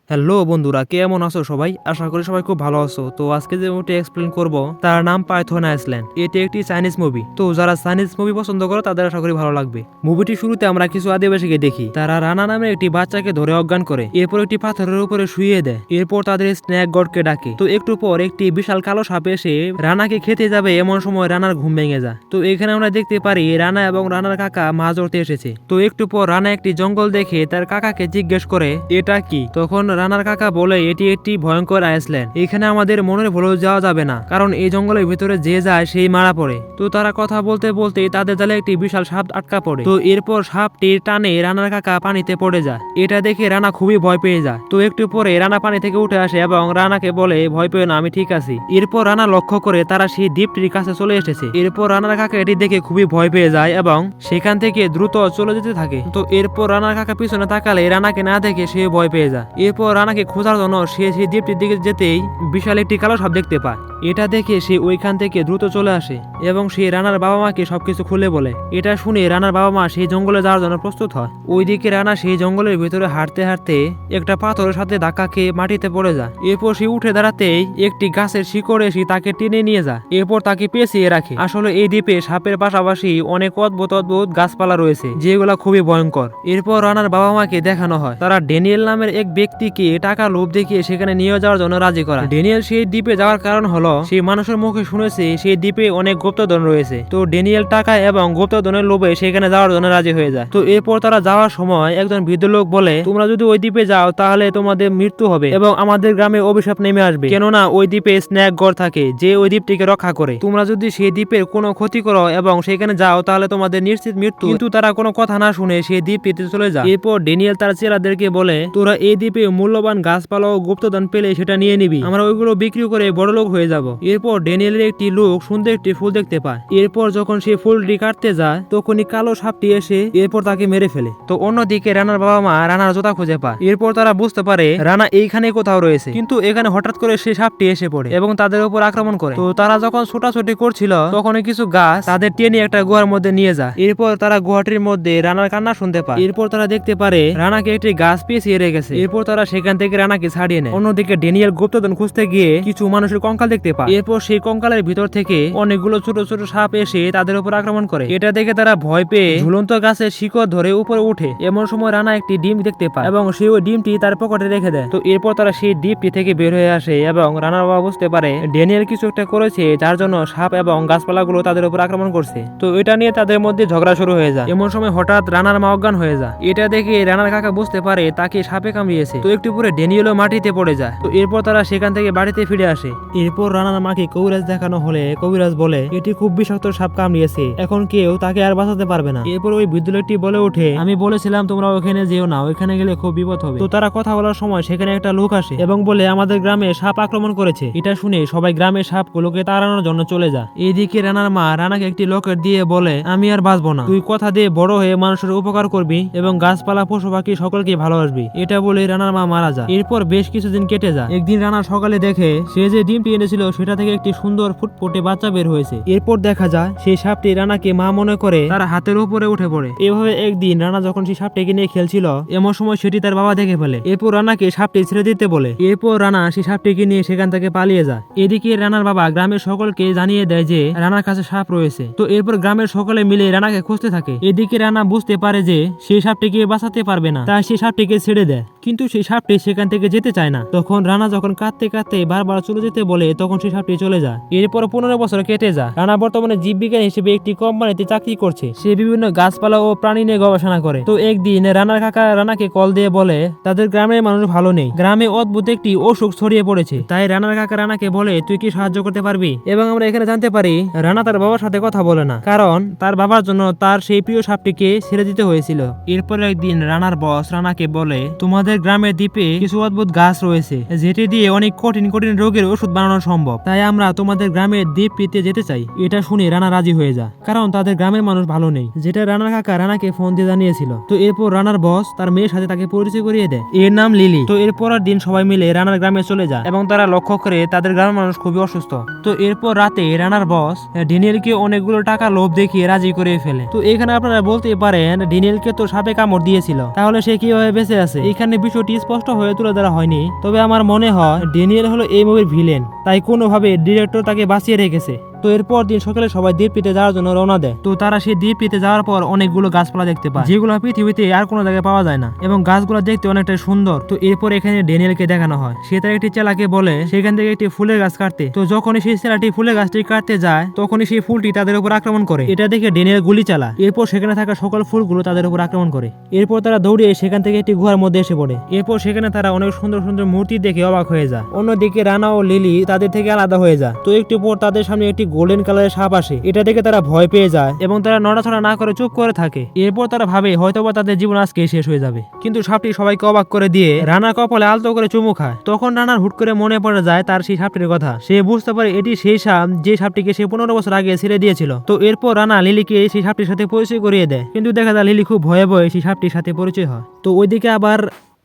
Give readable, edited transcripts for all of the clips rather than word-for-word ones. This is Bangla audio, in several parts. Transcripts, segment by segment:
হ্যালো বন্ধুরা, কেমন আছো সবাই? আশা করি সবাই খুব ভালো আছো। তো আজকে যে মুভিটি এক্সপ্লেন করব তার নাম পাইথন আইল্যান্ড। এটি একটি চাইনিজ মুভি। তো যারা চাইনিজ মুভি পছন্দ করো তাদের আশা করি ভালো লাগবে। মুভিটি শুরুতে আমরা কিছু আদিবাসীকে দেখি। তারা রানা নামে একটি বাচ্চাকে ধরে অজ্ঞান করে, এরপর একটি পাথরের উপরে শুইয়ে দেয়। এরপর তাদের স্ন্যাক গডকে ডাকে। তো একটু পর একটি বিশাল কালো সাপ এসে রানাকে খেতে যাবে, এমন সময় রানার ঘুম ভেঙে যায়। তো এখানে আমরা দেখতে পারি রানা এবং রানার কাকা মাছ ধরতে এসেছে। তো একটু পর রানা একটি জঙ্গল দেখে তার কাকাকে জিজ্ঞেস করে এটা কি। তখন রানার কাকা বলে এটি একটি ভয়ঙ্কর আইল্যান্ড, এখানে আমাদের মনের ভুলেও যাওয়া যাবে না, কারণ এই জঙ্গলের ভিতরে যে যায় সেই মারা পড়ে। তো তারা কথা বলতে বলতে তাদের জালে একটি বিশাল সাপ আটকা পড়ে। তো এরপর সাপটির টানে রানার কাকা পানিতে পড়ে যায়। এটা দেখে রানা খুবই ভয় পেয়ে যায়। তো একটু পরে রানা পানি থেকে উঠে আসে এবং রানাকে বলে ভয় পেও না, আমি ঠিক আছি। এরপর রানা লক্ষ্য করে তারা সেই দ্বীপটির কাছে চলে এসেছে। এরপর রানার কাকা এটি দেখে খুবই ভয় পেয়ে যায় এবং সেখান থেকে দ্রুত চলে যেতে থাকে। তো এরপর রানার কাকা পিছনে তাকালে রানাকে না দেখে সে ভয় পেয়ে যায়। এরপর রানাকে খোঁজার জন্য সে সেই দ্বীপটির দিকে যেতেই বিশাল একটি কালো সাপ দেখতে পায়। এটা দেখে সে ওইখান থেকে দ্রুত চলে আসে এবং সে রানার বাবা মাকে সবকিছু খুলে বলে। এটা শুনে রানার বাবা মা সেই জঙ্গলে যাওয়ার জন্য প্রস্তুত হয়। ওইদিকে রানা সেই জঙ্গলের ভিতরে হাঁটতে হাঁটতে একটা পাথরের সাথে ধাক্কা খেয়ে মাটিতে পড়ে যায়। এরপর সে উঠে দাঁড়াতেই একটি গাছের শিকড় এসে তাকে টেনে নিয়ে যায়। এরপর তাকে পেঁচিয়ে রাখে। আসলে এই দ্বীপে সাপের পাশাপাশি অনেক অদ্ভুত অদ্ভুত গাছপালা রয়েছে যেগুলো খুবই ভয়ঙ্কর। এরপর রানার বাবা মাকে দেখানো হয় তারা ড্যানিয়েল নামের এক ব্যক্তিকে টাকা লোভ দেখিয়ে সেখানে নিয়ে যাওয়ার জন্য রাজি করা। ড্যানিয়েল সেই দ্বীপে যাওয়ার কারণ হলো সেই মানুষের মুখে শুনেছে সেই দ্বীপে অনেক গুপ্তধন রয়েছে। তো ড্যানিয়েল টাকা এবং গুপ্তধনের লোভে সেখানে যাওয়ার জন্য রাজি হয়ে যায়। তো এরপর তারা যাওয়ার সময় একজন বৃদ্ধ লোক বলে তোমরা যদি ওই দ্বীপে যাও তাহলে তোমাদের মৃত্যু হবে এবং আমাদের গ্রামে অভিশাপ নেমে আসবে, কেননা ওই দ্বীপে স্ন্যাক গড় থাকে যে ওই দ্বীপটিকে রক্ষা করে। তোমরা যদি সেই দ্বীপের কোনো ক্ষতি করো এবং সেখানে যাও তাহলে তোমাদের নিশ্চিত মৃত্যু। কিন্তু তারা কোনো কথা না শুনে সেই দ্বীপটিতে চলে যায়। এরপর ড্যানিয়েল তার চেলাদেরকে বলে তোরা এই দ্বীপে মূল্যবান গাছপালা ও গুপ্তধন পেলে সেটা নিয়ে নিবি, আমরা ওইগুলো বিক্রি করে বড় লোক হয়ে যাব। এরপর ড্যানিয়েলের একটি লোক সুন্দর একটি ফুল দেখতে পায়। এরপর যখন সে ফুলটি কাটতে যায় তখনই কালো সাপটি এসে এরপর তাকে মেরে ফেলে। তো অন্যদিকে রানার বাবা মা রানার জুতা খুঁজে পায়। এরপর তারা বুঝতে পারে রানা এইখানে কোথাও রয়েছে, কিন্তু এখানে হঠাৎ করে সেই সাপটি এসে পড়ে এবং তাদের উপর আক্রমণ করে। তো তারা যখন ছোটাছুটি করছিল তখনই কিছু গাছ তাদের টেনে একটা গুহার মধ্যে নিয়ে যায়। এরপর তারা গুহাটির মধ্যে রানার কান্না শুনতে পায়। এরপর তারা দেখতে পারে রানাকে একটি গাছ পেঁচিয়ে রেখেছে। এরপর তারা সেখান থেকে রানাকে ছাড়িয়ে নেয়। অন্যদিকে ড্যানিয়েল গুপ্তধন খুঁজতে গিয়ে কিছু মানুষের কঙ্কাল দেখতে পায়। এরপর সেই কঙ্কালের ভিতর থেকে অনেকগুলো ছোট ছোট সাপ এসে তাদের উপর আক্রমণ করে। এটা দেখে তারা ভয় পেয়ে ঝুলন্ত গাছের শিকড় ধরে উপরে উঠে। এমন সময় রানা একটি ডিম দেখতে পায় এবং সে ওই ডিমটি তার পকেটে রেখে দেয়। তো এরপর তারা সেই ডিমটি থেকে বের হয়ে আসে এবং রানার বাবা বুঝতে পারে ড্যানিয়েল কিছু একটা করেছে যার জন্য সাপ এবং গাছপালাগুলো তাদের উপর আক্রমণ করছে। তো এটা নিয়ে তাদের মধ্যে ঝগড়া শুরু হয়ে যায়। এমন সময় হঠাৎ রানার মা অজ্ঞান হয়ে যায়। এটা দেখে রানার কাকা বুঝতে পারে তাকে সাপে কামড়িয়েছে। তো একটু পরে ড্যানিয়েলও মাটিতে পড়ে যায়। তো এরপর তারা সেখান থেকে বাড়িতে ফিরে আসে। এরপর রানার মাকে কবিরাজ দেখানো হলে কবিরাজ বলে এটি খুব বিষাক্ত সাপ কামড়িয়েছে, এখন কেউ তাকে আর বাঁচাতে পারবে না। এরপর ওই বৃদ্ধ লোকটি বলে ওঠে আমি বলেছিলাম তোমরা ওখানে যেও না, ওইখানে গেলে খুব বিপদ হবে। তো তারা কথা বলার সময় সেখানে একটা লোক আসে এবং বলে আমাদের গ্রামে সাপ আক্রমণ করেছে। এটা শুনে সবাই গ্রামের সাপগুলোকে তাড়ানোর জন্য চলে যায়। এইদিকে রানার মা রানাকে একটি লকেট দিয়ে বলে আমি আর বাঁচবো না, তুই কথা দিয়ে বড় হয়ে মানুষের উপকার করবি এবং গাছপালা পশু পাখি সকলকে ভালোবাসবি। এটা বলে রানার মা মারা যায়। এরপর বেশ কিছুদিন কেটে যায়। একদিন রানা সকালে দেখে সে যে ডিমটি এনেছিল সেটা থেকে একটি সুন্দর ফুটফুটে বাচ্চা বের হয়েছে। এরপর দেখা যায় সেই সাপটি রানাকে মা মনে করে তার হাতের উপরে উঠে পড়ে। এভাবে একদিন রানা যখন সেই সাপটিকে নিয়ে খেলছিল এমন সময় সেটি তার বাবা দেখে ফেলে। এরপর রানাকে সাপটি ছেড়ে দিতে বলে। এরপর রানা সেই সাপটিকে নিয়ে সেখান থেকে পালিয়ে যায়। এদিকে রানার বাবা গ্রামের সকলকে জানিয়ে দেয় যে রানার কাছে সাপ রয়েছে। তো এরপর গ্রামের সকলে মিলে রানাকে খুঁজতে থাকে। এদিকে রানা বুঝতে পারে যে সেই সাপটিকে বাঁচাতে পারবে না, তাই সেই সাপটিকে ছেড়ে দেয়। কিন্তু সেই সাপটি সেখান থেকে যেতে চায় না। তখন রানা যখন কাঁদতে কাঁদতে বারবার চলে যেতে বলে তখন সেই সাপটি চলে যায়। এরপর 15 বছর কেটে যায়। রানা বর্তমানে জীববিজ্ঞানী হিসেবে একটি কোম্পানিতে চাকরি করছে। সে বিভিন্ন গাছপালা ও প্রাণী নিয়ে গবেষণা করে। তো একদিন রানার কাকা রানাকে কল দিয়ে বলে তাদের গ্রামের মানুষ ভালো নেই, গ্রামে অদ্ভুত একটি অসুখ ছড়িয়ে পড়েছে। তাই রানার কাকা রানাকে বলে তুই কি সাহায্য করতে পারবি। এবং আমরা এখানে জানতে পারি রানা তার বাবার সাথে কথা বলে না, কারণ তার বাবার জন্য তার সেই প্রিয় সাপটিকে ছেড়ে দিতে হয়েছিল। এরপর একদিন রানার বস রানাকে বলে তোমাদের গ্রামের দ্বীপে কিছু অদ্ভুত গাছ রয়েছে যেটি দিয়ে অনেক কঠিন কঠিন রোগের ওষুধ বানানো সম্ভব, তাই আমরা তোমাদের গ্রামের দ্বীপটিতে যেতে চাই। এটা শুনে রানা রাজি হয়ে যায়, কারণ তাদের গ্রামের মানুষ ভালো নেই, যেটা রানার কাকা রানাকে ফোন দিয়ে জানিয়েছিল। তো এরপর রানার বস তার মেয়ের সাথে তাকে পরিচয় করিয়ে দেয়, এর নাম লিলি। তো এর পরের দিন সবাই মিলে রানার গ্রামে চলে যায় এবং তারা লক্ষ্য করে তাদের গ্রামের মানুষ খুবই অসুস্থ। তো এরপর রাতে রানার বস ড্যানিয়েলকে অনেকগুলো টাকা লোভ দেখিয়ে রাজি করে ফেলে। তো এখানে আপনারা বলতে পারেন ড্যানিয়েলকে তো সাপে কামড় দিয়েছিল, তাহলে সে কিভাবে বেঁচে আছে? এখানে বিষয়টি স্পষ্ট স্পষ্ট হয়ে তুলে ধরা হয়নি, তবে আমার মনে হয় ড্যানিয়েল হলো এই মুভির ভিলেন, তাই কোনোভাবে ডিরেক্টর তাকে বাঁচিয়ে রেখেছে। তো এরপর দিন সকালে সবাই দ্বীপটিতে যাওয়ার জন্য রওনা দেয়। তো তারা সেই দ্বীপটিতে যাওয়ার পর অনেকগুলো গাছপালা দেখতে পায়, যেগুলো পৃথিবীতে আর কোনো জায়গায় পাওয়া যায় না, এবং গাছগুলো দেখতে অনেকটা সুন্দর। তো এরপর এখানে ড্যানিয়েলকে দেখানো হয়, সে তার একটি চেলাকে বলে সেখান থেকে একটি ফুলের গাছ কাটতে। তো যখনই সেই চেলাটি ফুলের গাছটি কাটতে যায়, তখনই সেই ফুলটি তাদের উপর আক্রমণ করে। এটা দেখে ড্যানিয়েল গুলি চালা। এরপর সেখানে থাকা সকল ফুলগুলো তাদের উপর আক্রমণ করে। এরপর তারা দৌড়িয়ে সেখান থেকে একটি গুহার মধ্যে এসে পড়ে। এরপর সেখানে তারা অনেক সুন্দর সুন্দর মূর্তি দেখে অবাক হয়ে যায়। অন্যদিকে রানা ও লিলি তাদের থেকে আলাদা হয়ে যায়। তো একটু পর তাদের সামনে একটি গোল্ডেন কালারের সাপ আসে। এটা দেখে তারা ভয় পেয়ে যায় এবং তারা নড়াচড়া না করে চুপ করে থাকে। এরপর তারা ভাবে হয়তোবা তাদের জীবন আজকে শেষ হয়ে যাবে, কিন্তু সাপটি সবাইকে অবাক করে দিয়ে রানার কপালে আলতো করে চুমু খায়। তখন রানার হুট করে মনে পড়ে যায় তার সেই সাপটির কথা। সে বুঝতে পারে এটি সেই সাপ যে সাপটিকে সে 15 বছর আগে ছেড়ে দিয়েছিল। তো এরপর রানা লিলিকে সেই সাপটির সাথে পরিচয় করিয়ে দেয়, কিন্তু দেখা যায় লিলি খুব ভয়ে ভয়ে সেই সাপটির সাথে পরিচয় হয়। তো ওইদিকে আবার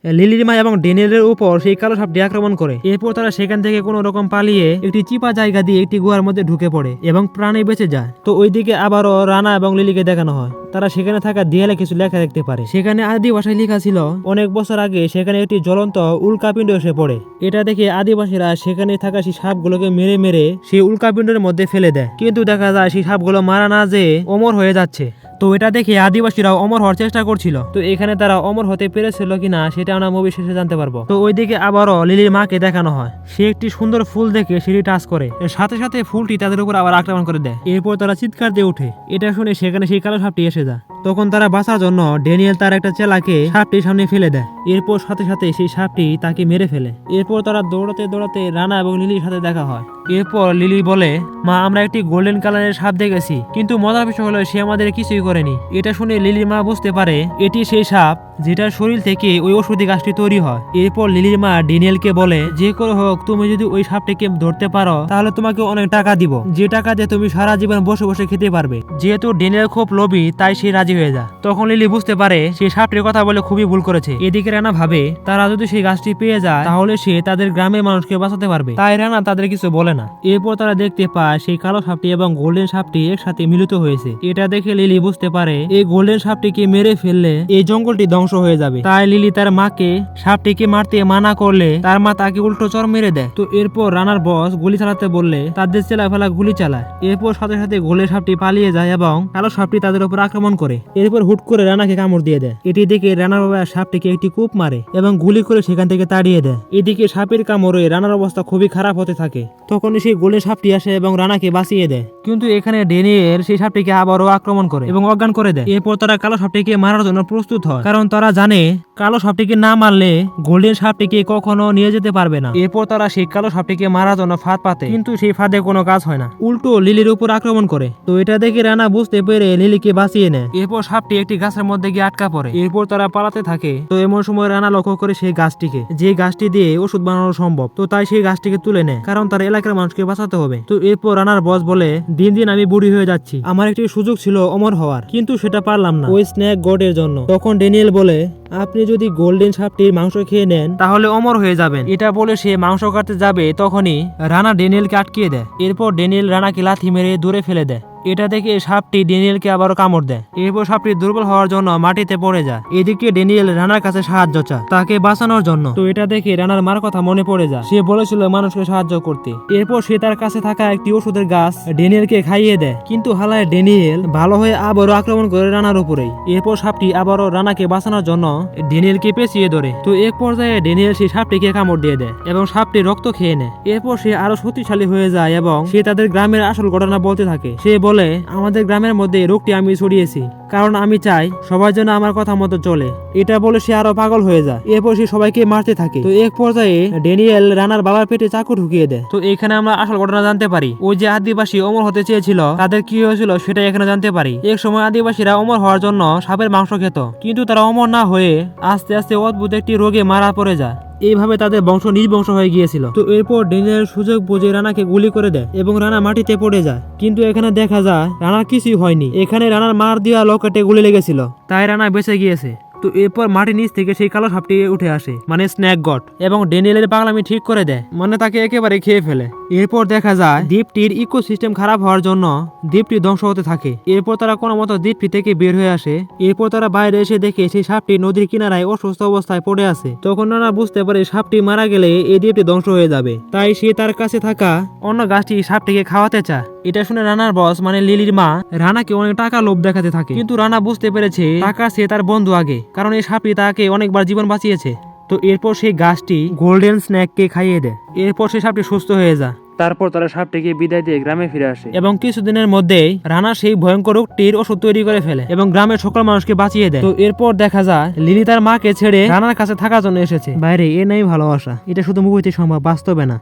লিলির মা এবং ড্যানিয়েলের উপর সেই কালো সাপটি আক্রমণ করে। এরপর তারা সেখান থেকে কোনো রকম পালিয়ে একটি চিপা জায়গা দিয়ে একটি গুহার মধ্যে ঢুকে পড়ে এবং প্রাণে বেঁচে যায়। তো ওইদিকে আবারও রানা এবং লিলিকে দেখানো হয়, তারা সেখানে থাকা দেয়ালে কিছু লেখা দেখতে পারে। সেখানে আদি ভাষায় লেখা ছিল অনেক বছর আগে সেখানে একটি জ্বলন্ত উল্কাপিণ্ড এসে পড়ে। এটা দেখে আদিবাসীরা সেখানে থাকা সেই সাপগুলোকে মেরে মেরে সেই উল্কাপিণ্ডের মধ্যে ফেলে দেয়, কিন্তু দেখা যায় সেই সাপগুলো মারা না যেয়ে অমর হয়ে যাচ্ছে। তো এটা দেখে আদিবাসীরাও অমর হওয়ার চেষ্টা করছিল। তো এখানে তারা অমর হতে পেরেছিল কিনা সেটা আমরা মুভি শেষে জানতে পারবো। তো ওইদিকে আবারও লিলির মাকে দেখানো হয়, সে একটি সুন্দর ফুল দেখে সেটি টাচ করে, এর সাথে সাথে ফুলটি তাদের উপর আবার আক্রমণ করে দেয়। এরপর তারা চিৎকার দিয়ে ওঠে। এটা শুনে সেখানে সেই কালো সাপটি এসে যায়। তখন তারা বাঁচার জন্য ড্যানিয়েল তার একটা চেলাকে সাপটির সামনে ফেলে দেয়। এরপর সাথে সাথে সেই সাপটি তাকে মেরে ফেলে। এরপর তারা দৌড়াতে দৌড়াতে রানা এবং লিলির সাথে দেখা হয়। এরপর লিলি বলে, মা আমরা একটি গোল্ডেন কালারের সাপ দেখেছি, কিন্তু মজার বিষয় হলো সে আমাদের কিছুই করেনি। এটা শুনে লিলির মা বুঝতে পারে এটি সেই সাপ যেটার শরীর থেকে ওই ওষুধি গাছটি তৈরি হয়। এরপর লিলির মা ড্যানিয়েলকে বলে, যে করে হোক তুমি যদি ওই সাপটিকে ধরতে পারো তাহলে তোমাকে অনেক টাকা দিব, যে টাকা দিয়ে তুমি সারা জীবন বসে বসে খেতে পারবে। যেহেতু ড্যানিয়েল খুব লোভী তাই সে রাজি হয়ে যায়। তখন লিলি বুঝতে পারে সে সাপটির কথা বলে খুবই ভুল করেছে। এদিকে রানা ভাবে তারা যদি সেই গাছটি পেয়ে যায় তাহলে সে তাদের গ্রামের মানুষকে বাঁচাতে পারবে, তাই রানা তাদের কিছু বলে না। এরপর তারা দেখতে পায় সেই কালো সাপটি এবং গোল্ডেন সাপটি একসাথে মিলিত হয়েছে। এটা দেখে লিলি বুঝতে পারে এই গোল্ডেন সাপটিকে মেরে ফেললে এই জঙ্গলটি ধ্বংস হয়ে যাবে। তাই লিলি তার মাকে সাপটিকে মারতে মানা করলে তার মা তাকে উল্টো চর মেরে দেয়। তো এরপর রানার বস গুলি চালাতে বললে তাদের চেলা ফেলা গুলি চালায়। এরপর সাথে সাথে গোল্ডেন সাপটি পালিয়ে যায় এবং কালো সাপটি তাদের উপর আক্রমণ করে। এরপর হুট করে রানাকে কামড় দিয়ে দেয়। এটি দেখে রানার বাবা সাপটিকে একটি কূপ মারে এবং গুলি করে সেখান থেকে তাড়িয়ে দেয়। এদিকে সাপের কামড়ে রানার অবস্থা খুবই খারাপ হতে থাকে। তখন সেই গোল্ডেন সাপটি আসে এবং রানাকে বাঁচিয়ে দেয়, কিন্তু এখানে ড্যানিয়েল সেই সাপটিকে আবারও আক্রমণ করে এবং অজ্ঞান করে দেয়। এরপর তারা কালো সাপটিকে মারার জন্য প্রস্তুত হয়, কারণ তারা জানে কালো সাপটিকে না মারলে গোল্ডেন সাপটিকে কখনো নিয়ে যেতে পারবে না। এরপর তারা সেই কালো সাপটিকে মারার জন্য ফাঁদ পাতে, কিন্তু সেই ফাঁদে কোনো কাজ হয় না, উল্টো লিলির উপর আক্রমণ করে। তো এটা দেখে রানা বুঝতে পেরে লিলিকে বাঁচিয়ে নেয়। এরপর সাপটি একটি গাছের মধ্যে গিয়ে আটকা পড়ে। এরপর তারা পালাতে থাকে। তো এমন সময় রানা লক্ষ্য করে সেই গাছটিকে, যে গাছটি দিয়ে ওষুধ বানানো সম্ভব। তো তাই সেই গাছটিকে তুলে নেয়, কারণ তার এলাকার মানুষকে বাঁচাতে হবে। তো এরপর রানার বস বলে, দিন দিন আমি বুড়ি হয়ে যাচ্ছি, আমার একটি সুযোগ ছিল অমর হওয়ার, কিন্তু সেটা পারলাম না ওই স্নেক গডের জন্য। তখন ড্যানিয়েল বলে, আপনি যদি গোল্ডেন সাপটির মাংস খেয়ে নেন তাহলে অমর হয়ে যাবেন। এটা বলে সে মাংস কাটতে যাবে, তখনই রানা ড্যানিয়েলকে আটকিয়ে দেয়। এরপর ড্যানিয়েল রানাকে লাথি মেরে দূরে ফেলে দেয়। এটা দেখে সাপটি ড্যানিয়েলকে আবারও কামড় দেয়। এরপর সাপটি দুর্বল হওয়ার জন্য মাটিতে পড়ে যায়। এদিকে ড্যানিয়েল রানার কাছে সাহায্য চায় তাকে বাঁচানোর জন্য। তো এটা দেখে রানার মার কথা মনে পড়ে যায়, সে বলেছিল মানুষকে সাহায্য করতে। এরপর সে তার কাছে থাকা একটি ওষুধের গাছ ড্যানিয়েলকে খাইয়ে দেয়, কিন্তু হালায় ড্যানিয়েল ভালো হয়ে আবারও আক্রমণ করে রানার উপরেই। এরপর সাপটি আবারও রানাকে বাঁচানোর জন্য ড্যানিয়েলকে পেঁচিয়ে ধরে। তো এক পর্যায়ে ড্যানিয়েল সেই সাপটিকে কামড় দিয়ে দেয় এবং সাপটি রক্ত খেয়ে নেয়। এরপর সে আরো শক্তিশালী হয়ে যায় এবং সে তাদের গ্রামের আসল ঘটনা বলতে থাকে। সে বলে, আমাদের গ্রামের মধ্যে রোগটি আমি ছড়িয়েছি, কারণ আমি চাই সবার জন্য আমার কথা মতো চলে। এটা বলে সে আরো পাগল হয়ে যায়। এরপর সে সবাইকে মারতে থাকে। তো এক পর্যায়ে ড্যানিয়েল রানার বাবার পেটে চাকু ঢুকিয়ে দেয়। তো এখানে আমরা আসল ঘটনা জানতে পারি, ওই যে আদিবাসী অমর হতে চেয়েছিল তাদের কি হয়েছিল সেটা এখানে জানতে পারি। এক সময় আদিবাসীরা অমর হওয়ার জন্য সাপের মাংস খেত, কিন্তু তারা অমর না হয়ে আস্তে আস্তে অদ্ভুত একটি রোগে মারা পড়ে যায়। এইভাবে তাদের বংশ নির্বংশ হয়ে গিয়েছিল। তো এরপর ড্যানিয়েল সুযোগ বুঝে রানাকে গুলি করে দেয় এবং রানা মাটিতে পড়ে যায়। কিন্তু এখানে দেখা যায় রানার কিছুই হয়নি, এখানে রানার মার দেওয়া লকেটে গুলি লেগেছিল, তাই রানা বেঁচে গিয়েছে। তো তো এরপর মাটির নিচ থেকে সেই কালো সাপটি উঠে আসে, মানে স্ন্যাক গড, এবং ড্যানিয়েলের পাগলামি ঠিক করে দেয়, মানে তাকে একেবারে খেয়ে ফেলে। এরপর দেখা যায় দ্বীপটির ইকোসিস্টেম খারাপ হওয়ার জন্য দ্বীপটি ধ্বংস হতে থাকে। এরপর তারা কোনো মতো দ্বীপটি থেকে বের হয়ে আসে। এরপর তারা বাইরে এসে দেখে সেই সাপটি নদীর কিনারায় অসুস্থ অবস্থায় পড়ে আছে। তখন রানা বুঝতে পারে সাপটি মারা গেলে এই দ্বীপটি ধ্বংস হয়ে যাবে, তাই সে তার কাছে থাকা অন্য গাছটি সাপটিকে খাওয়াতে চায়। এটা শুনে রানার বস মানে লিলির মা রানাকে অনেক টাকা লোভ দেখাতে থাকে, কিন্তু রানা বুঝতে পেরেছে টাকা সে তার বন্ধু আগে, কারণ এই সাপটি তাকে অনেকবার জীবন বাঁচিয়েছে। তো এরপর সেই গাছটি গোল্ডেন স্ন্যাককে খাইয়ে দেয়। এরপর সেই সাপটি সুস্থ হয়ে যায়। তারপর তারা সাপটিকে বিদায় দিয়ে গ্রামে ফিরে আসে এবং কিছুদিনের মধ্যেই রানা সেই ভয়ঙ্কর রোগটির ওষুধ তৈরি করে ফেলে এবং গ্রামের সকল মানুষকে বাঁচিয়ে দেয়। তো এরপর দেখা যায় লিলি তার মাকে ছেড়ে রানার কাছে থাকার জন্য এসেছে। বাইরে এ নাই ভালোবাসা, এটা শুধু মুভিতে সম্ভব, বাস্তবে না।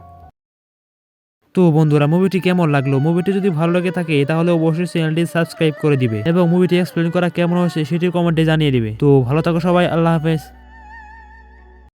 তো বন্ধুরা, মুভিটি কেমন লাগলো? মুভিটি যদি ভালো লেগে থাকে তাহলে অবশ্যই চ্যানেলটি সাবস্ক্রাইব করে দিবে এবং মুভিটি এক্সপ্লেন করা কেমন হয়েছে সেটি কমেন্টে জানিয়ে দিবে। তো ভালো থাকো সবাই, আল্লাহ হাফেজ।